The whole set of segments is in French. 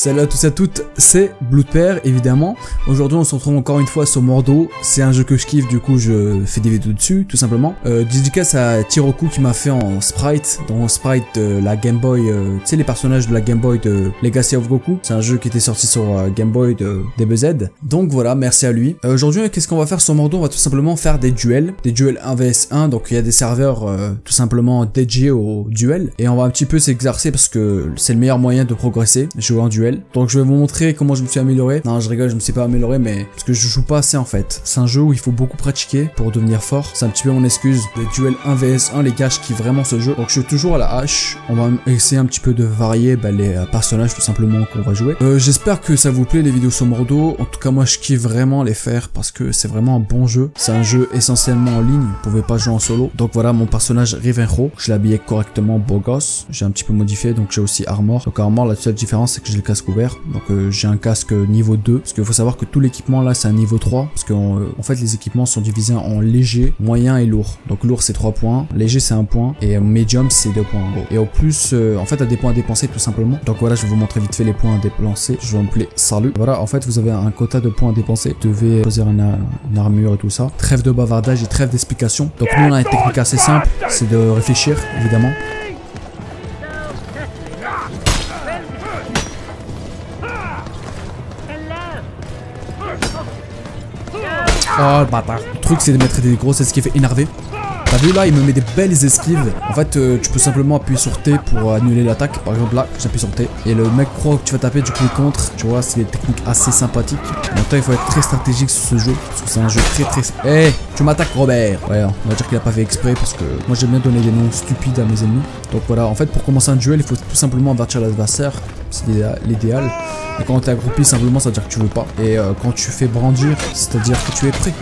Salut à tous et à toutes, c'est Bloodpère évidemment. Aujourd'hui on se retrouve encore une fois sur Mordo. C'est un jeu que je kiffe, du coup je fais des vidéos dessus tout simplement. Dédicace à Tiroku qui m'a fait en sprite, dans sprite de la Game Boy, tu sais les personnages de la Game Boy de Legacy of Goku. C'est un jeu qui était sorti sur Game Boy de DBZ. Donc voilà, merci à lui. Aujourd'hui qu'est-ce qu'on va faire sur Mordo? On va tout simplement faire des duels 1 vs 1. Donc il y a des serveurs tout simplement dédiés au duel. Et on va un petit peu s'exercer parce que c'est le meilleur moyen de progresser, jouer en duel. Donc je vais vous montrer comment je me suis amélioré. Non, je rigole, je me suis pas amélioré, mais parce que je joue pas assez en fait. C'est un jeu où il faut beaucoup pratiquer pour devenir fort. C'est un petit peu mon excuse. Des duels 1 vs 1, les gars, je kiffe vraiment ce jeu. Donc je suis toujours à la hache. On va essayer un petit peu de varier les personnages tout simplement qu'on va jouer. J'espère que ça vous plaît les vidéos sur Mordo. En tout cas moi je kiffe vraiment les faire parce que c'est vraiment un bon jeu. C'est un jeu essentiellement en ligne. Vous pouvez pas jouer en solo. Donc voilà mon personnage Rivenro. Je l'ai habillé correctement beau gosse. J'ai un petit peu modifié, donc j'ai aussi armor. Donc armor, la seule différence c'est que j'ai le casque ouvert. Donc j'ai un casque niveau 2. Parce qu'il faut savoir que tout l'équipement là c'est un niveau 3. Parce que en fait les équipements sont divisés en léger, moyen et lourd. Donc lourd c'est 3 points. Léger c'est 1 point. Et medium c'est 2 points en gros. Et au plus en fait t'as des points à dépenser tout simplement. Donc voilà, je vais vous montrer vite fait les points à dépenser. Je vais m'appeler salut. Voilà, en fait vous avez un quota de points à dépenser. Vous devez choisir une armure et tout ça. Trêve de bavardage et trêve d'explication. Donc nous on a une technique assez simple. C'est de réfléchir évidemment. Oh le bâtard. Le truc c'est de mettre des grosses esquives énervées. T'as vu là, il me met des belles esquives. En fait, tu peux simplement appuyer sur T pour annuler l'attaque. Par exemple là, j'appuie sur T. Et le mec croit que tu vas taper, du coup il contre. Tu vois, c'est des techniques assez sympathiques. En même temps, il faut être très stratégique sur ce jeu. Parce que c'est un jeu très... Eh, tu m'attaques Robert. Ouais, on va dire qu'il a pas fait exprès parce que moi j'aime bien donner des noms stupides à mes ennemis. Donc voilà, en fait pour commencer un duel, il faut tout simplement avertir l'adversaire. C'est l'idéal. Et quand t'es accroupi, simplement ça veut dire que tu veux pas. Et quand tu fais brandir, c'est-à-dire que tu es prêt.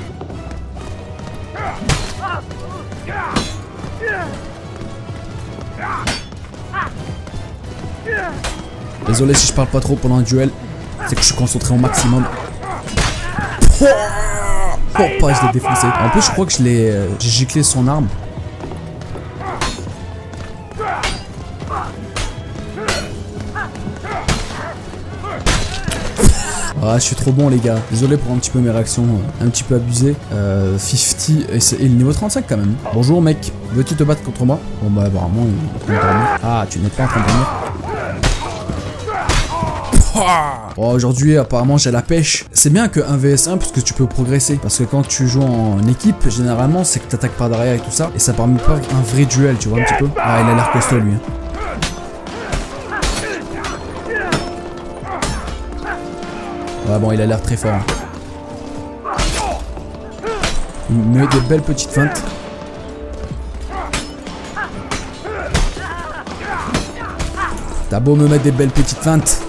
Désolé si je parle pas trop pendant un duel, c'est que je suis concentré au maximum. Oh, je l'ai défoncé. En plus je crois que j'ai giclé son arme. Ah, je suis trop bon les gars. Désolé pour un petit peu mes réactions un petit peu abusées. 50 et le niveau 35 quand même. Bonjour mec, veux-tu te battre contre moi? Bon bah apparemment il est en train de dormir. Ah, tu n'es pas en train de dormir. Oh, aujourd'hui apparemment j'ai la pêche. C'est bien que 1 vs 1 parce que tu peux progresser. Parce que quand tu joues en équipe, généralement c'est que tu attaques par derrière et tout ça. Et ça permet pas un vrai duel, tu vois un petit peu. Ah, il a l'air costaud lui. Ah bon, il a l'air très fort. Il me met des belles petites feintes. T'as beau me mettre des belles petites feintes,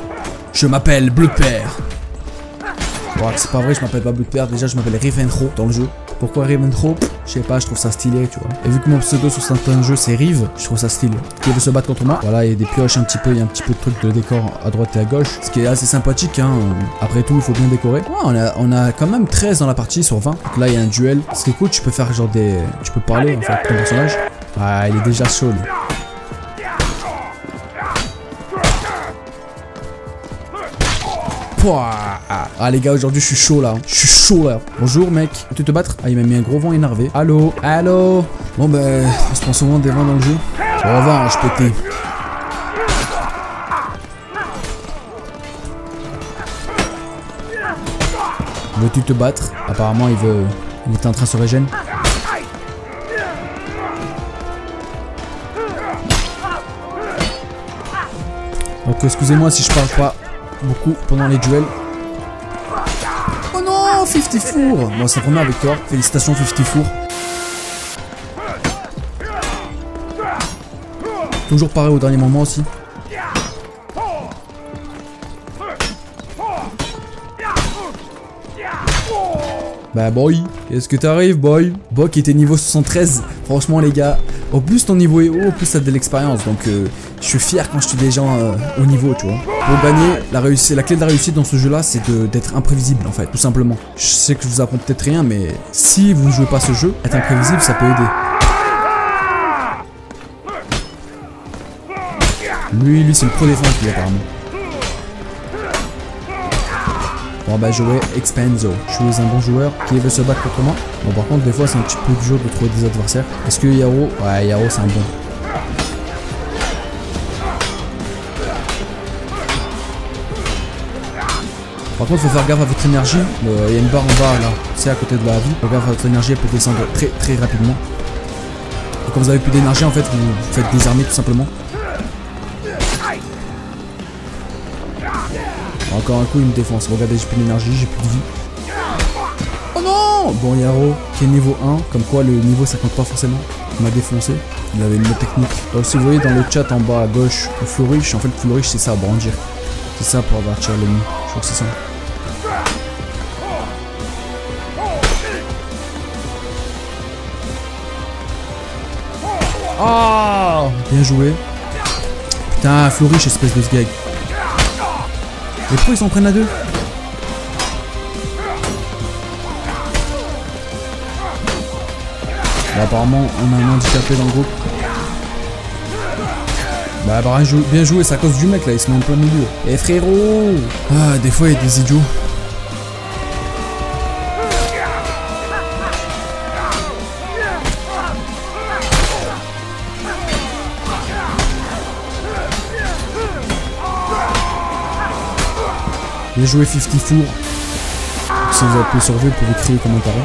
je m'appelle Bloodpère. Bon, c'est pas vrai, je m'appelle pas Bloodpère. Déjà, je m'appelle Rivenro dans le jeu. Pourquoi Rivenro? Je sais pas, je trouve ça stylé, tu vois. Et vu que mon pseudo sur certains jeux c'est Rive, je trouve ça stylé. Qui veut se battre contre moi? Voilà, il y a des pioches un petit peu, il y a un petit peu de trucs de décor à droite et à gauche. Ce qui est assez sympathique, hein. Après tout, il faut bien décorer. Ouais, on a quand même 13 dans la partie sur 20. Donc là, il y a un duel. Ce qui est cool, tu peux faire genre des. Tu peux parler en fait, ton personnage. Ah, il est déjà chaud, lui. Ah les gars, aujourd'hui je suis chaud là. Je suis chaud là. Bonjour mec. Tu te battre? Ah, il m'a mis un gros vent énervé. Allô? Allô? Bon ben, on se prend souvent des vents dans le jeu. Revanche pété. Veux-tu te battre? Apparemment il était en train de se régénérer. Donc excusez-moi si je parle pas beaucoup pendant les duels. Oh non, 50 four. Bon, c'est vraiment avec toi. Félicitations 50 four. Toujours pareil au dernier moment aussi. Bah boy, qu'est-ce que t'arrives boy? Boy qui était niveau 73. Franchement les gars, au plus ton niveau est haut, au plus t'as de l'expérience. Donc je suis fier quand je tue des gens au niveau, tu vois. Pour gagner, la clé de la réussite dans ce jeu là, c'est d'être imprévisible en fait, tout simplement. Je sais que je vous apprends peut-être rien, mais si vous ne jouez pas ce jeu, être imprévisible ça peut aider. Lui c'est le pro défense lui apparemment. Bon bah jouer Expanso. Je suis un bon joueur qui veut se battre contre moi. Bon par contre des fois c'est un petit peu dur de trouver des adversaires. Est-ce que Yaro? Ouais Yaro c'est un bon. Par contre faut faire gaffe à votre énergie. Il y a une barre en bas là. C'est à côté de la vie. Faut faire gaffe à votre énergie, elle peut descendre très rapidement. Et quand vous avez plus d'énergie en fait vous faites désarmer tout simplement. Encore un coup il me défonce. Regardez j'ai plus d'énergie, j'ai plus de vie. Oh non! Bon Yaro qui est niveau 1. Comme quoi le niveau ça compte pas forcément. Il m'a défoncé. Il avait une autre technique. Donc si vous voyez dans le chat en bas à gauche le flourish. En fait le flourish c'est ça, brandir. C'est ça pour avertir l'ennemi. Je crois que c'est ça. Oh! Bien joué. Putain, flourish espèce de sgag. Mais pourquoi ils s'en prennent à deux? Bah, apparemment, on a un handicapé dans le groupe. Bah, bien joué, c'est à cause du mec là, il se met en plein milieu. Eh frérot! Ah, des fois il y a des idiots. Bien joué 54. Si vous appuyez sur V, vous pouvez créer comme un taré.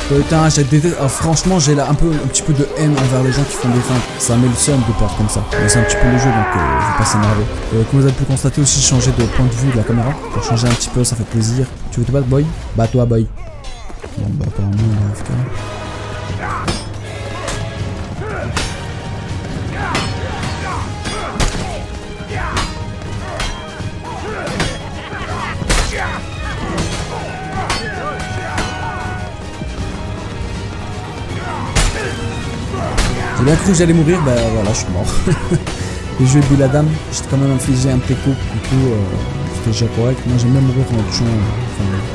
Putain, j'ai détesté. Ah, franchement, j'ai là un petit peu de haine envers les gens qui font des feintes. Ça met le seum de peur comme ça. Mais c'est un petit peu le jeu, donc je vais pas s'énerver. Comme vous avez pu constater aussi, changer de point de vue de la caméra. Pour changer un petit peu, ça fait plaisir. Tu veux te battre, boy? Bats-toi, boy. Bon, bah, apparemment, on va faire. J'ai bien cru que j'allais mourir, bah voilà, je suis mort. J'ai joué Biladam, j'ai quand même infligé un Teco, du coup c'était déjà correct. Moi j'aime bien mourir en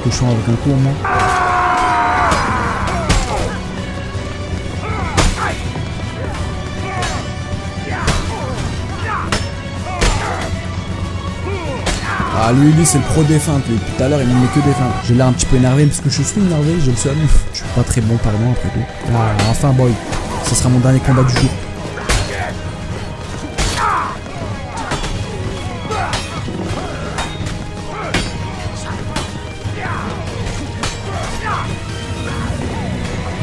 touchant avec un coup au moins. Ah lui c'est le pro des feintes, lui. Tout à l'heure il me met que des feintes. J'ai l'air un petit peu énervé parce que je suis énervé, je le suis. Je suis pas très bon pardon après tout. Ah, enfin boy. Ce sera mon dernier combat du jour.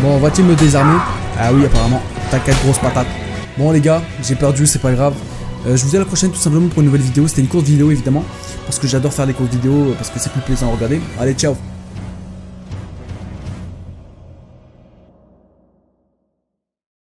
Bon, va-t-il me désarmer? Ah oui, apparemment. T'inquiète, grosse patate. Bon, les gars, j'ai perdu, c'est pas grave. Je vous dis à la prochaine tout simplement pour une nouvelle vidéo. C'était une courte vidéo évidemment. Parce que j'adore faire les courtes vidéos, parce que c'est plus plaisant à regarder. Allez, ciao!